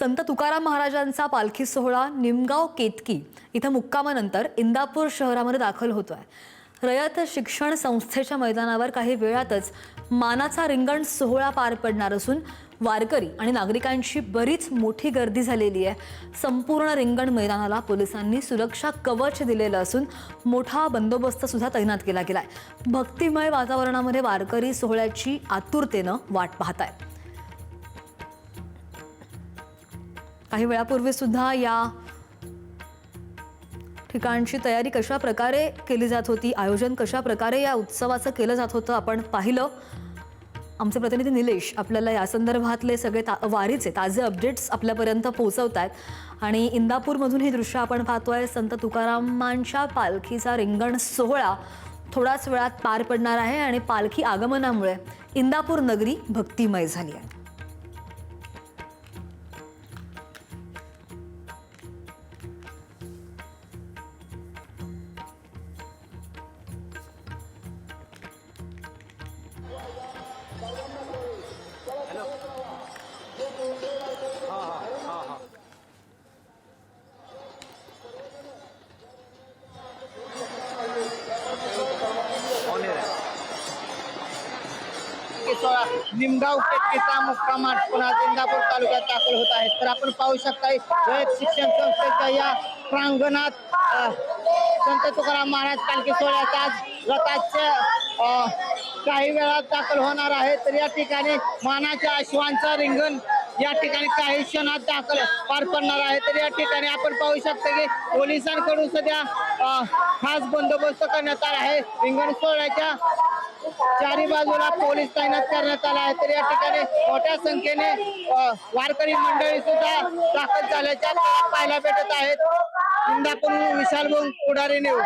संत तुकाराम महाराजांचा पालखी सोहळा निमगाव केतकी इथं मुक्कामानंतर इंदापूर शहरामध्ये दाखल होतोय। रयत शिक्षण संस्थेच्या मैदानावर काही वेळातच मानाचा रिंगण सोहळा पार पडणार असून वारकरी आणि नागरिकांची बरीच मोठी गर्दी झालेली आहे। संपूर्ण रिंगण मैदानाला पोलिसांनी सुरक्षा कवच दिलेलं असून मोठा बंदोबस्त सुद्धा तैनात केला गेलाय। भक्तिमय वातावरणामध्ये वारकरी सोहळ्याची आतुरतेनं वाट पाहतायत। काही वेळापूर्वी सुद्धा या ठिकाणची तयारी कशा प्रकारे केली जात होती, आयोजन कशा प्रकारे या उत्सवाचं केलं जात होतं आपण पाहिलं। आमचे प्रतिनिधी निलेश आपल्याला या संदर्भातले सगळे वारीचे ताजे अपडेट्स आपल्यापर्यंत पोहोचवतात आणि इंदापूरमधून ही दृश्य आपण पाहतोय। संत तुकारामांच्या पालखीचा रिंगण सोहळा थोड्याच वेळात पार पडणार आहे आणि पालखी आगमनामुळे इंदापूर नगरी भक्तिमय झाली आहे। निमगाव केतकीचा मुक्काम आटोपून आज इंदापूर तालुक्यात दाखल होत आहे। तर आपण पाहू शकता रयत शिक्षण संस्थेच्या या प्रांगणात संत तुकाराम महाराज पालखी सोहळ्याचा आज रथाच्या काही वेळात दाखल होणार आहे। तर या ठिकाणी मानाच्या अश्वांचा रिंगण या ठिकाणी काही क्षणात दाखल पार पडणार आहे। तर या ठिकाणी आपण पाहू शकता की पोलिसांकडून सध्या खास बंदोबस्त करण्यात आला आहे। रिंगण सोहळ्याच्या चारी बाजूला पोलीस तैनात करण्यात आला आहे। तर या ठिकाणी मोठ्या संख्येने वारकरी मंडळी सुद्धा दाखल झाल्याच्या पाहायला भेटत आहेत। इंदापूर विशाल पुढारी न्यूज।